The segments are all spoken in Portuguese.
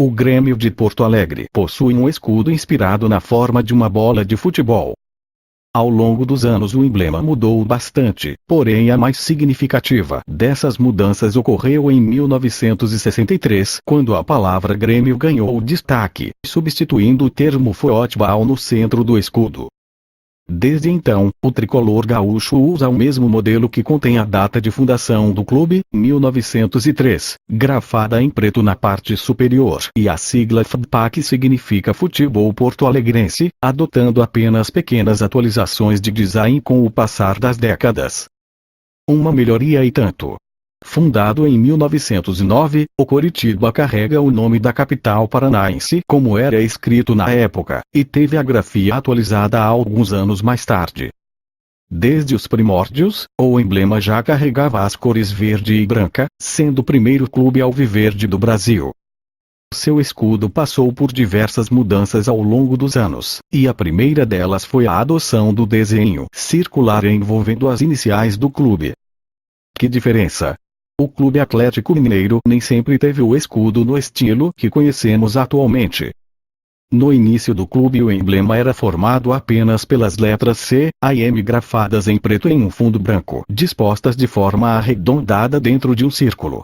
O Grêmio de Porto Alegre possui um escudo inspirado na forma de uma bola de futebol. Ao longo dos anos o emblema mudou bastante, porém a mais significativa dessas mudanças ocorreu em 1963, quando a palavra Grêmio ganhou destaque, substituindo o termo futebol no centro do escudo. Desde então, o tricolor gaúcho usa o mesmo modelo que contém a data de fundação do clube, 1903, grafada em preto na parte superior, e a sigla FPA, que significa Futebol Porto Alegrense, adotando apenas pequenas atualizações de design com o passar das décadas. Uma melhoria e tanto. Fundado em 1909, o Coritiba carrega o nome da capital paranaense como era escrito na época, e teve a grafia atualizada há alguns anos mais tarde. Desde os primórdios, o emblema já carregava as cores verde e branca, sendo o primeiro clube alviverde do Brasil. Seu escudo passou por diversas mudanças ao longo dos anos, e a primeira delas foi a adoção do desenho circular envolvendo as iniciais do clube. Que diferença! O Clube Atlético Mineiro nem sempre teve o escudo no estilo que conhecemos atualmente. No início do clube o emblema era formado apenas pelas letras C, A e M grafadas em preto em um fundo branco, dispostas de forma arredondada dentro de um círculo.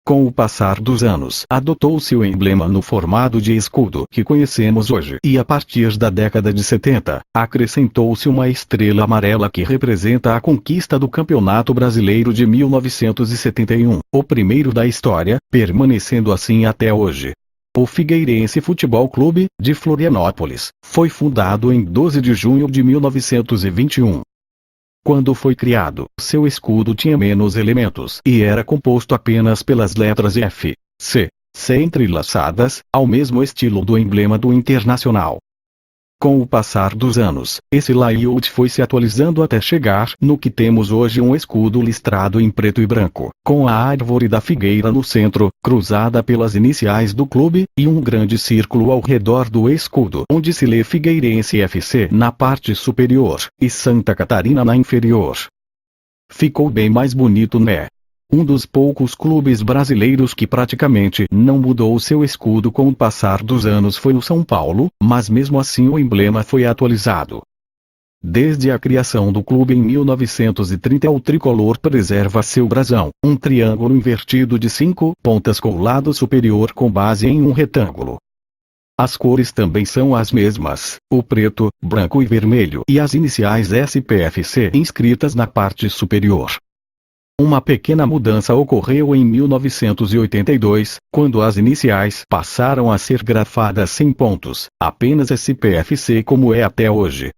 Com o passar dos anos, adotou-se o emblema no formato de escudo que conhecemos hoje, e a partir da década de 70, acrescentou-se uma estrela amarela que representa a conquista do Campeonato Brasileiro de 1971, o primeiro da história, permanecendo assim até hoje. O Figueirense Futebol Clube, de Florianópolis, foi fundado em 12 de junho de 1921. Quando foi criado, seu escudo tinha menos elementos e era composto apenas pelas letras F, C entrelaçadas, ao mesmo estilo do emblema do Internacional. Com o passar dos anos, esse layout foi se atualizando até chegar no que temos hoje, um escudo listrado em preto e branco, com a árvore da figueira no centro, cruzada pelas iniciais do clube, e um grande círculo ao redor do escudo onde se lê Figueirense FC na parte superior, e Santa Catarina na inferior. Ficou bem mais bonito, né? Um dos poucos clubes brasileiros que praticamente não mudou seu escudo com o passar dos anos foi o São Paulo, mas mesmo assim o emblema foi atualizado. Desde a criação do clube em 1930 o tricolor preserva seu brasão, um triângulo invertido de 5 pontas com o lado superior com base em um retângulo. As cores também são as mesmas, o preto, branco e vermelho, e as iniciais SPFC inscritas na parte superior. Uma pequena mudança ocorreu em 1982, quando as iniciais passaram a ser grafadas sem pontos, apenas SPFC como é até hoje.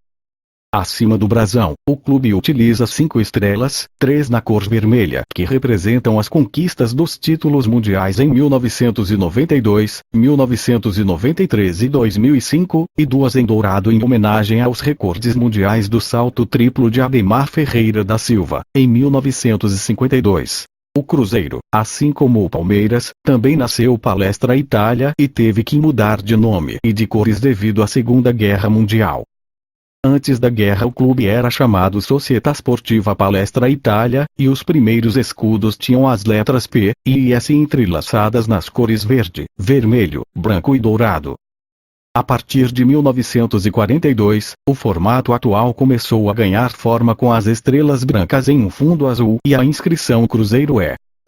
Acima do brasão, o clube utiliza 5 estrelas, 3 na cor vermelha, que representam as conquistas dos títulos mundiais em 1992, 1993 e 2005, e 2 em dourado em homenagem aos recordes mundiais do salto triplo de Ademar Ferreira da Silva, em 1952. O Cruzeiro, assim como o Palmeiras, também nasceu Palestra Itália e teve que mudar de nome e de cores devido à Segunda Guerra Mundial. Antes da guerra o clube era chamado Società Sportiva Palestra Itália, e os primeiros escudos tinham as letras P e S entrelaçadas nas cores verde, vermelho, branco e dourado. A partir de 1942, o formato atual começou a ganhar forma com as estrelas brancas em um fundo azul e a inscrição Cruzeiro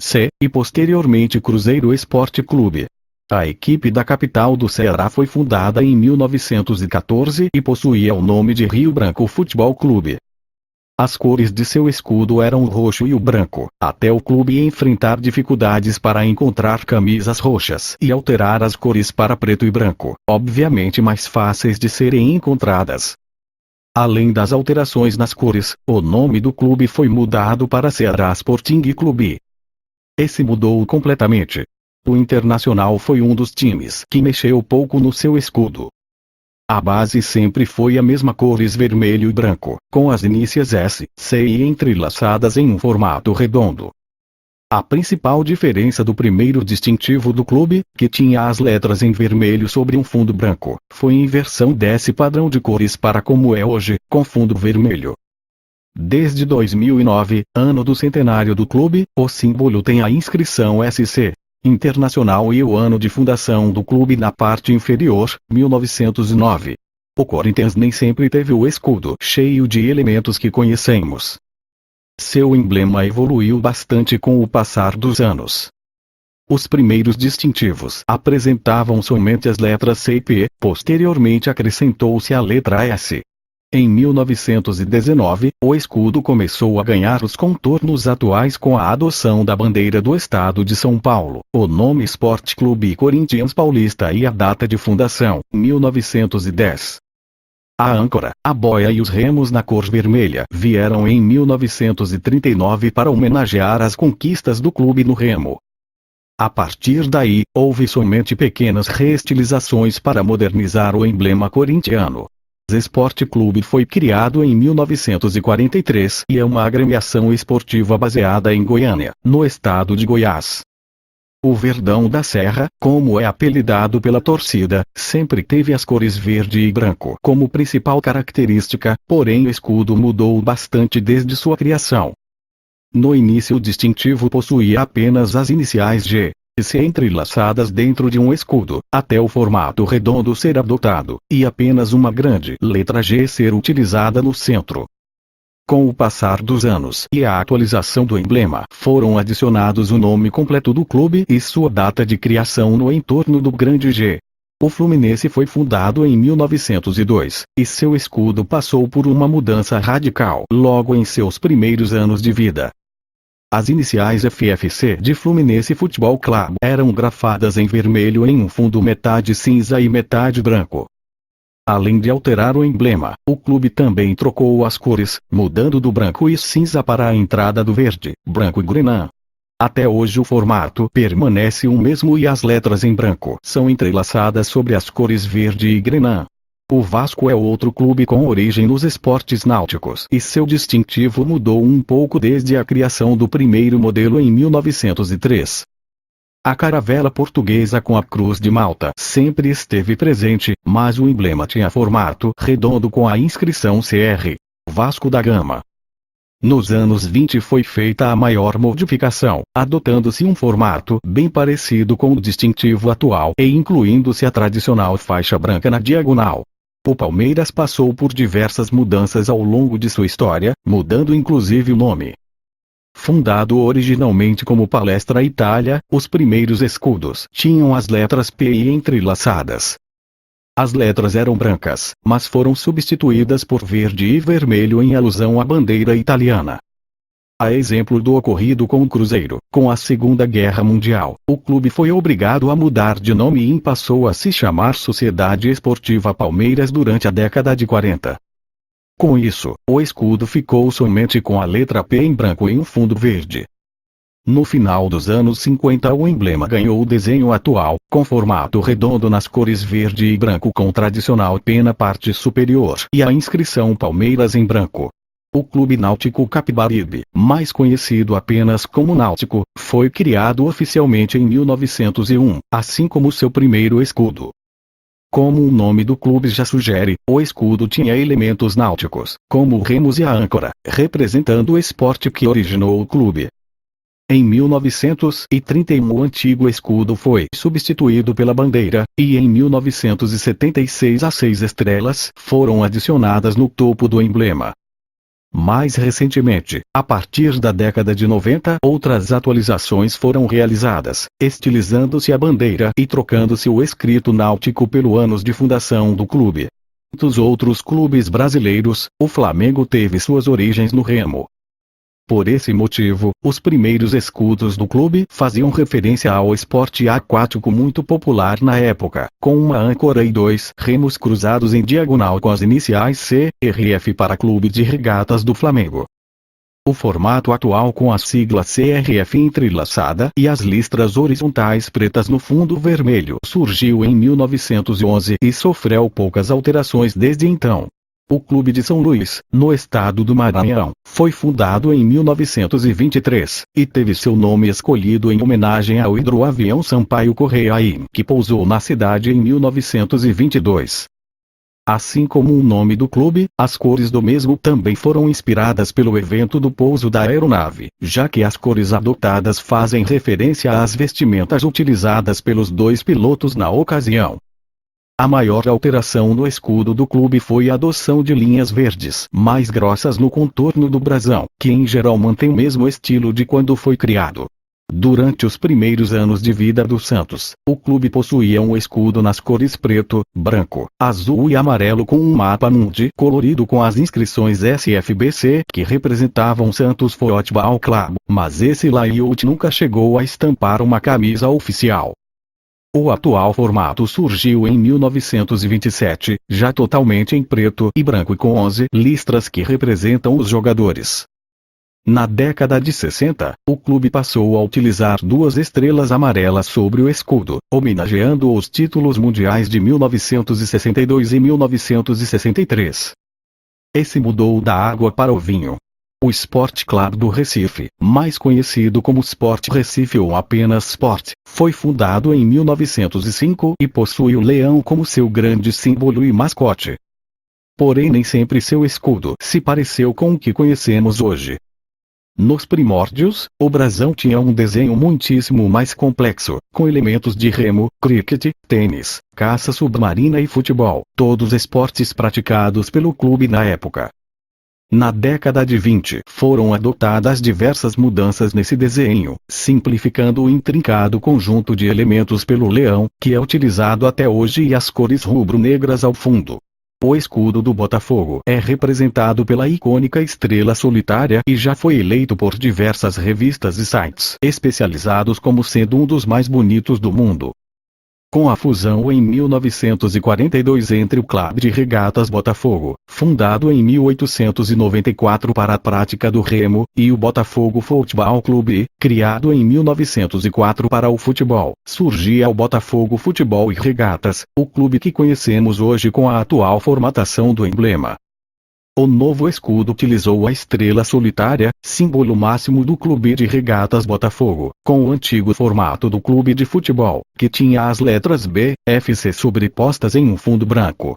C, e posteriormente Cruzeiro Esporte Clube. A equipe da capital do Ceará foi fundada em 1914 e possuía o nome de Rio Branco Futebol Clube. As cores de seu escudo eram o roxo e o branco, até o clube enfrentar dificuldades para encontrar camisas roxas e alterar as cores para preto e branco, obviamente mais fáceis de serem encontradas. Além das alterações nas cores, o nome do clube foi mudado para Ceará Sporting Clube. Esse mudou completamente. O Internacional foi um dos times que mexeu pouco no seu escudo. A base sempre foi a mesma cores vermelho e branco, com as iniciais S, C e entrelaçadas em um formato redondo. A principal diferença do primeiro distintivo do clube, que tinha as letras em vermelho sobre um fundo branco, foi a inversão desse padrão de cores para como é hoje, com fundo vermelho. Desde 2009, ano do centenário do clube, o símbolo tem a inscrição SC. Internacional e o ano de fundação do clube na parte inferior, 1909. O Corinthians nem sempre teve o escudo cheio de elementos que conhecemos. Seu emblema evoluiu bastante com o passar dos anos. Os primeiros distintivos apresentavam somente as letras C e P, posteriormente acrescentou-se a letra S. Em 1919, o escudo começou a ganhar os contornos atuais com a adoção da bandeira do estado de São Paulo, o nome Esporte Clube Corinthians Paulista e a data de fundação, 1910. A âncora, a boia e os remos na cor vermelha vieram em 1939 para homenagear as conquistas do clube no remo. A partir daí, houve somente pequenas reestilizações para modernizar o emblema corintiano. Esporte Clube foi criado em 1943 e é uma agremiação esportiva baseada em Goiânia, no estado de Goiás. O Verdão da Serra, como é apelidado pela torcida, sempre teve as cores verde e branco como principal característica, porém o escudo mudou bastante desde sua criação. No início o distintivo possuía apenas as iniciais G e C entrelaçadas dentro de um escudo, até o formato redondo ser adotado, e apenas uma grande letra G ser utilizada no centro. Com o passar dos anos e a atualização do emblema, foram adicionados o nome completo do clube e sua data de criação no entorno do grande G. O Fluminense foi fundado em 1902, e seu escudo passou por uma mudança radical logo em seus primeiros anos de vida. As iniciais FFC de Fluminense Futebol Clube eram grafadas em vermelho em um fundo metade cinza e metade branco. Além de alterar o emblema, o clube também trocou as cores, mudando do branco e cinza para a entrada do verde, branco e grenã. Até hoje o formato permanece o mesmo e as letras em branco são entrelaçadas sobre as cores verde e grenã. O Vasco é outro clube com origem nos esportes náuticos e seu distintivo mudou um pouco desde a criação do primeiro modelo em 1903. A caravela portuguesa com a Cruz de Malta sempre esteve presente, mas o emblema tinha formato redondo com a inscrição CR, Vasco da Gama. Nos anos 20 foi feita a maior modificação, adotando-se um formato bem parecido com o distintivo atual e incluindo-se a tradicional faixa branca na diagonal. O Palmeiras passou por diversas mudanças ao longo de sua história, mudando inclusive o nome. Fundado originalmente como Palestra Itália, os primeiros escudos tinham as letras P e entrelaçadas. As letras eram brancas, mas foram substituídas por verde e vermelho em alusão à bandeira italiana. A exemplo do ocorrido com o Cruzeiro, com a Segunda Guerra Mundial, o clube foi obrigado a mudar de nome e passou a se chamar Sociedade Esportiva Palmeiras durante a década de 40. Com isso, o escudo ficou somente com a letra P em branco e um fundo verde. No final dos anos 50 o emblema ganhou o desenho atual, com formato redondo nas cores verde e branco com o tradicional P na parte superior e a inscrição Palmeiras em branco. O Clube Náutico Capibaribe, mais conhecido apenas como Náutico, foi criado oficialmente em 1901, assim como seu primeiro escudo. Como o nome do clube já sugere, o escudo tinha elementos náuticos, como remos e a âncora, representando o esporte que originou o clube. Em 1931 o antigo escudo foi substituído pela bandeira, e em 1976 as 6 estrelas foram adicionadas no topo do emblema. Mais recentemente, a partir da década de 90, outras atualizações foram realizadas, estilizando-se a bandeira e trocando-se o escrito náutico pelo anos de fundação do clube. Dos outros clubes brasileiros, o Flamengo teve suas origens no remo. Por esse motivo, os primeiros escudos do clube faziam referência ao esporte aquático muito popular na época, com uma âncora e 2 remos cruzados em diagonal com as iniciais CRF para Clube de Regatas do Flamengo. O formato atual com a sigla CRF entrelaçada e as listras horizontais pretas no fundo vermelho surgiu em 1911 e sofreu poucas alterações desde então. O Clube de São Luís, no estado do Maranhão, foi fundado em 1923, e teve seu nome escolhido em homenagem ao hidroavião Sampaio Correia, que pousou na cidade em 1922. Assim como o nome do clube, as cores do mesmo também foram inspiradas pelo evento do pouso da aeronave, já que as cores adotadas fazem referência às vestimentas utilizadas pelos dois pilotos na ocasião. A maior alteração no escudo do clube foi a adoção de linhas verdes mais grossas no contorno do brasão, que em geral mantém o mesmo estilo de quando foi criado. Durante os primeiros anos de vida do Santos, o clube possuía um escudo nas cores preto, branco, azul e amarelo com um mapa mundi colorido com as inscrições SFBC que representavam Santos Futebol Clube, mas esse layout nunca chegou a estampar uma camisa oficial. O atual formato surgiu em 1927, já totalmente em preto e branco e com 11 listras que representam os jogadores. Na década de 60, o clube passou a utilizar duas estrelas amarelas sobre o escudo, homenageando os títulos mundiais de 1962 e 1963. Esse mudou da água para o vinho. O Sport Clube do Recife, mais conhecido como Sport Recife ou apenas Sport, foi fundado em 1905 e possui o leão como seu grande símbolo e mascote. Porém nem sempre seu escudo se pareceu com o que conhecemos hoje. Nos primórdios, o brasão tinha um desenho muitíssimo mais complexo, com elementos de remo, cricket, tênis, caça submarina e futebol, todos esportes praticados pelo clube na época. Na década de 20 foram adotadas diversas mudanças nesse desenho, simplificando o intrincado conjunto de elementos pelo leão, que é utilizado até hoje e as cores rubro-negras ao fundo. O escudo do Botafogo é representado pela icônica estrela solitária e já foi eleito por diversas revistas e sites especializados como sendo um dos mais bonitos do mundo. Com a fusão em 1942 entre o Clube de Regatas Botafogo, fundado em 1894 para a prática do remo, e o Botafogo Futebol Clube, criado em 1904 para o futebol, surgia o Botafogo Futebol e Regatas, o clube que conhecemos hoje com a atual formatação do emblema. O novo escudo utilizou a estrela solitária, símbolo máximo do Clube de Regatas Botafogo, com o antigo formato do clube de futebol, que tinha as letras B, F e C sobrepostas em um fundo branco.